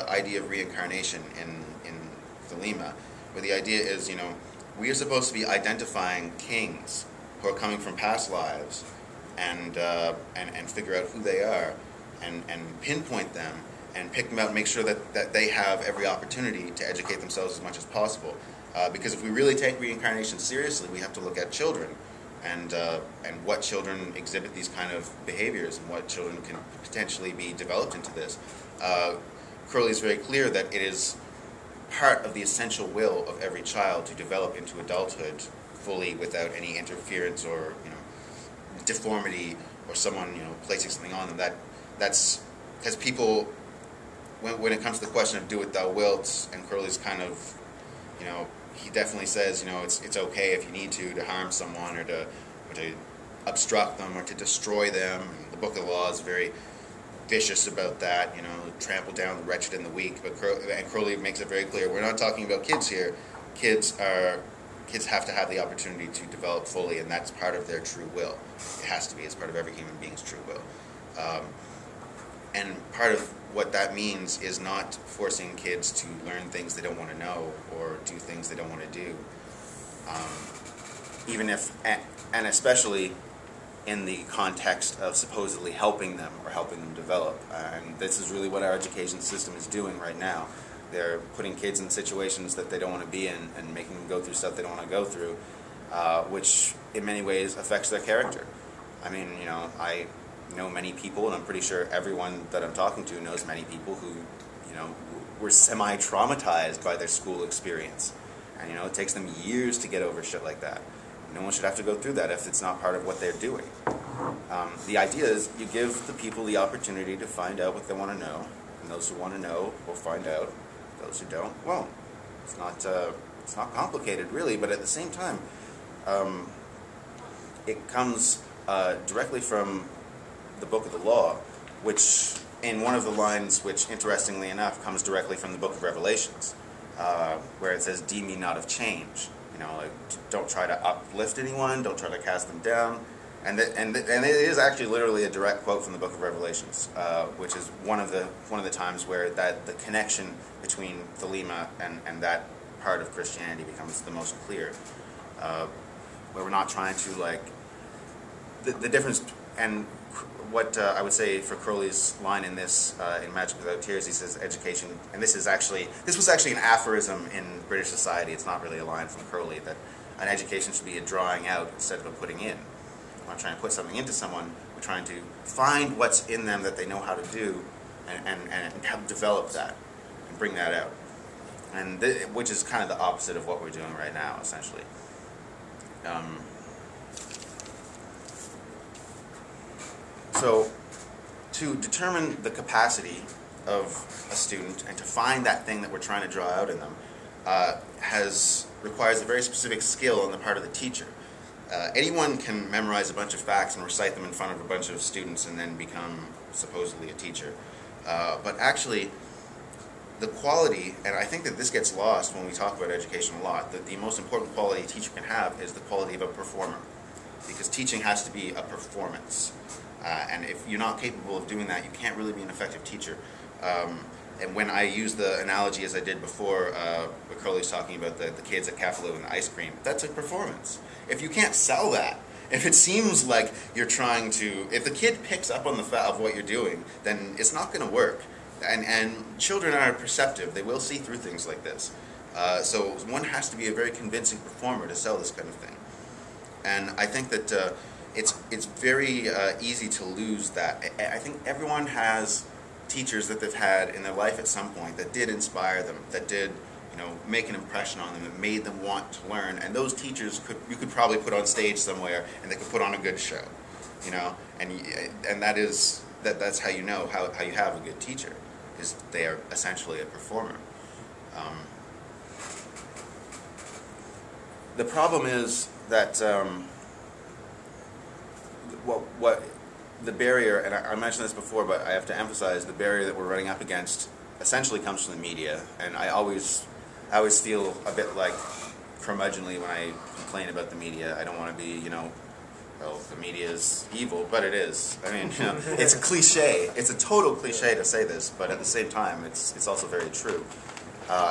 idea of reincarnation in Thelema, where the idea is, we are supposed to be identifying kings who are coming from past lives, and figure out who they are, and pinpoint them, and pick them out, and make sure that they have every opportunity to educate themselves as much as possible. Because if we really take reincarnation seriously, we have to look at children, and what children exhibit these kind of behaviors, and what children can potentially be developed into this. Crowley is very clear that it is part of the essential will of every child to develop into adulthood fully without any interference or deformity, or someone placing something on them. That's because people, when it comes to the question of do what thou wilt, and Crowley's kind of, he definitely says, it's okay if you need to harm someone, or to obstruct them, or to destroy them. And the Book of the Law is very vicious about that, trample down the wretched and the weak. And Crowley makes it very clear, we're not talking about kids here. Kids have to have the opportunity to develop fully, and that's part of their true will. It has to be. It's part of every human being's true will. And part of what that means is not forcing kids to learn things they don't want to know, or do things they don't want to do. Even if, and especially in the context of supposedly helping them, or helping them develop. And this is really what our education system is doing right now. They're putting kids in situations that they don't want to be in, and making them go through stuff they don't want to go through, which in many ways affects their character. I mean, I know many people, and I'm pretty sure everyone that I'm talking to knows many people who, were semi-traumatized by their school experience. And, it takes them years to get over shit like that. No one should have to go through that if it's not part of what they're doing. The idea is you give the people the opportunity to find out what they want to know, and those who want to know will find out. Those who don't won't. It's not complicated, really, but at the same time, it comes directly from the Book of the Law, which, in one of the lines, which interestingly enough comes directly from the Book of Revelations, where it says, "Deem me not of change." Don't try to uplift anyone, don't try to cast them down. And it is actually literally a direct quote from the Book of Revelations, which is one of the times where the connection between Thelema and that part of Christianity becomes the most clear, where we're not trying to the difference. And what I would say for Crowley's line in this, in Magic Without Tears, he says education, and this was actually an aphorism in British society. It's not really a line from Crowley, that an education should be a drawing out instead of a putting in. We're not trying to put something into someone, we're trying to find what's in them that they know how to do, and help develop that, and bring that out. And which is kind of the opposite of what we're doing right now, essentially. So, to determine the capacity of a student, and to find that thing that we're trying to draw out in them, requires a very specific skill on the part of the teacher. Anyone can memorize a bunch of facts and recite them in front of a bunch of students and then become supposedly a teacher. But actually, the quality, and I think that this gets lost when we talk about education a lot, that the most important quality a teacher can have is the quality of a performer. Because teaching has to be a performance. And if you're not capable of doing that, you can't really be an effective teacher. And when I use the analogy, as I did before, where Crowley's talking about the kids at Cafaloo and the ice cream, that's a performance. If you can't sell that, if it seems like you're trying to, if the kid picks up on the fact of what you're doing, then it's not going to work. And children are perceptive; they will see through things like this. So one has to be a very convincing performer to sell this kind of thing. And I think that it's very easy to lose that. I think everyone has teachers that they've had in their life at some point that did inspire them, that did, make an impression on them, that made them want to learn. And those teachers you could probably put on stage somewhere, and they could put on a good show, and that's how you know how you have a good teacher, is they are essentially a performer. The problem is that what the barrier, and I mentioned this before, but I have to emphasize the barrier that we're running up against essentially comes from the media. And I always feel a bit like curmudgeonly when I complain about the media. I don't want to be, well, the media is evil, but it is. I mean, you know, it's a cliche. It's a total cliche to say this, but at the same time, it's also very true.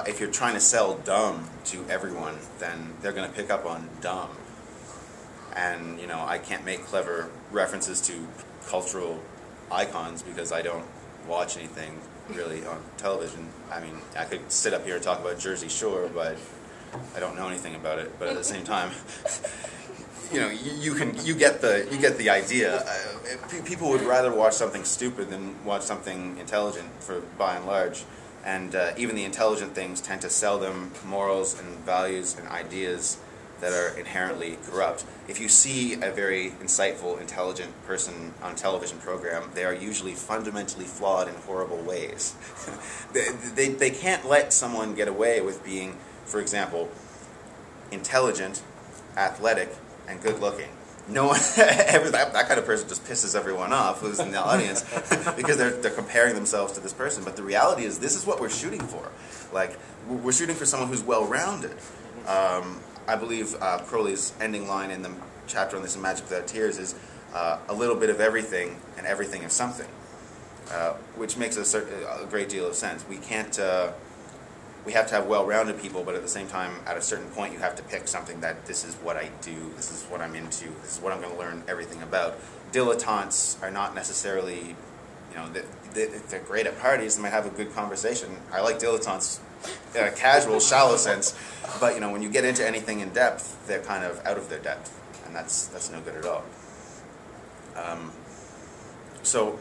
If you're trying to sell dumb to everyone, then they're going to pick up on dumb. And, you know, I can't make clever references to cultural icons because I don't watch anything really on television. I mean, I could sit up here and talk about Jersey Shore, but I don't know anything about it. But at the same time, you know, you get the idea. People would rather watch something stupid than watch something intelligent, for by and large. And even the intelligent things tend to sell them morals and values and ideas that are inherently corrupt. If you see a very insightful, intelligent person on a television program, they are usually fundamentally flawed in horrible ways. They can't let someone get away with being, for example, intelligent, athletic, and good-looking. No one, that kind of person just pisses everyone off who's in the audience because they're comparing themselves to this person. But the reality is, this is what we're shooting for. Like, we're shooting for someone who's well-rounded. I believe Crowley's ending line in the chapter on this in Magic Without Tears is a little bit of everything and everything of something, which makes a great deal of sense. We can't. We have to have well-rounded people, but at the same time, at a certain point, you have to pick something that this is what I do, this is what I'm into, this is what I'm going to learn everything about. Dilettantes are not necessarily, you know, they're great at parties and might have a good conversation. I like dilettantes in a casual, shallow sense, but you know, when you get into anything in depth, they're kind of out of their depth, and that's no good at all. So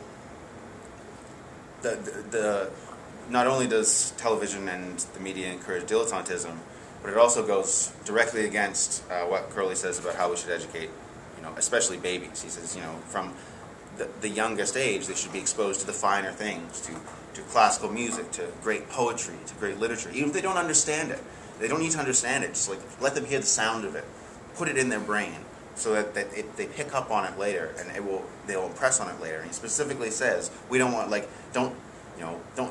not only does television and the media encourage dilettantism, but it also goes directly against what Crowley says about how we should educate, you know, especially babies. He says, you know, from the youngest age, they should be exposed to the finer things, to classical music, to great poetry, to great literature, even if they don't understand it. They don't need to understand it. Just like let them hear the sound of it, put it in their brain, so that they pick up on it later, and they'll impress on it later. And he specifically says, we don't want, like, don't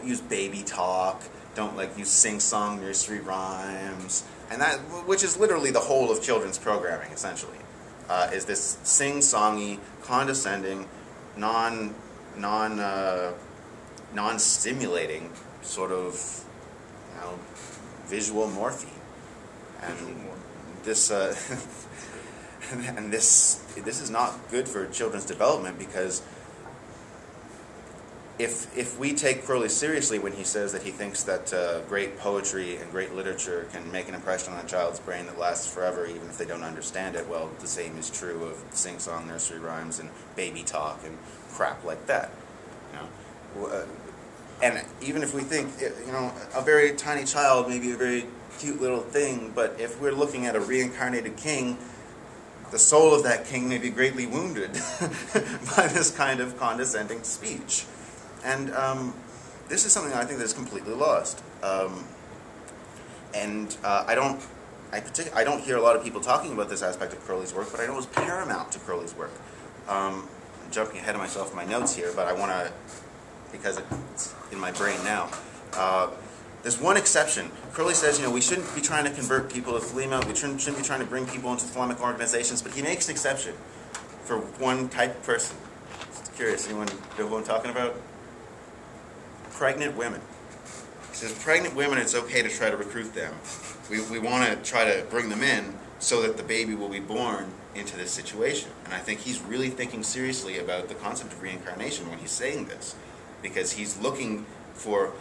use baby talk, don't like use sing-song nursery rhymes, and that, which is literally the whole of children's programming, essentially, is this sing-songy, condescending, non-stimulating sort of, you know, visual morphine, and this and this is not good for children's development, because if we take Crowley seriously when he says that he thinks that great poetry and great literature can make an impression on a child's brain that lasts forever, even if they don't understand it, well, the same is true of sing-song nursery rhymes and baby talk and crap like that. You know, and even if we think, you know, a very tiny child may be a very cute little thing, but if we're looking at a reincarnated king, the soul of that king may be greatly wounded by this kind of condescending speech. And this is something I think that's completely lost. I don't hear a lot of people talking about this aspect of Crowley's work, but I know it was paramount to Crowley's work. I'm jumping ahead of myself in my notes here, but I want to, because it's in my brain now. There's one exception. Crowley says, you know, we shouldn't be trying to convert people to Thelema, we shouldn't be trying to bring people into Thelemic organizations, but he makes an exception for one type of person. Just curious, anyone know who I'm talking about? Pregnant women. He says, pregnant women, it's okay to try to recruit them. We want to try to bring them in so that the baby will be born into this situation. And I think he's really thinking seriously about the concept of reincarnation when he's saying this, because he's looking for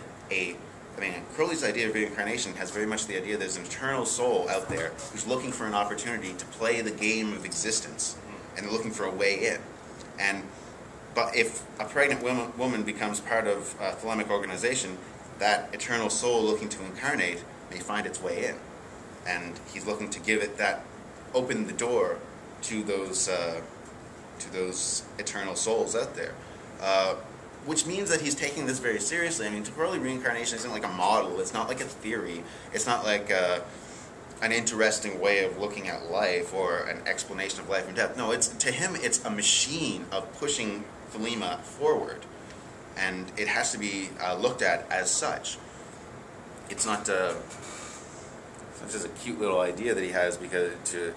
Crowley's idea of reincarnation has very much the idea that there's an eternal soul out there who's looking for an opportunity to play the game of existence, and they're looking for a way in. But if a pregnant woman becomes part of a Thelemic organization, that eternal soul looking to incarnate may find its way in. And he's looking to give it that, open the door to those eternal souls out there. Which means that he's taking this very seriously. I mean, to Crowley, reincarnation isn't like a model. It's not like a theory. It's not like an interesting way of looking at life or an explanation of life and death. No, to him, it's a machine of pushing Thelema forward, and it has to be looked at as such. It's not just a cute little idea that he has because to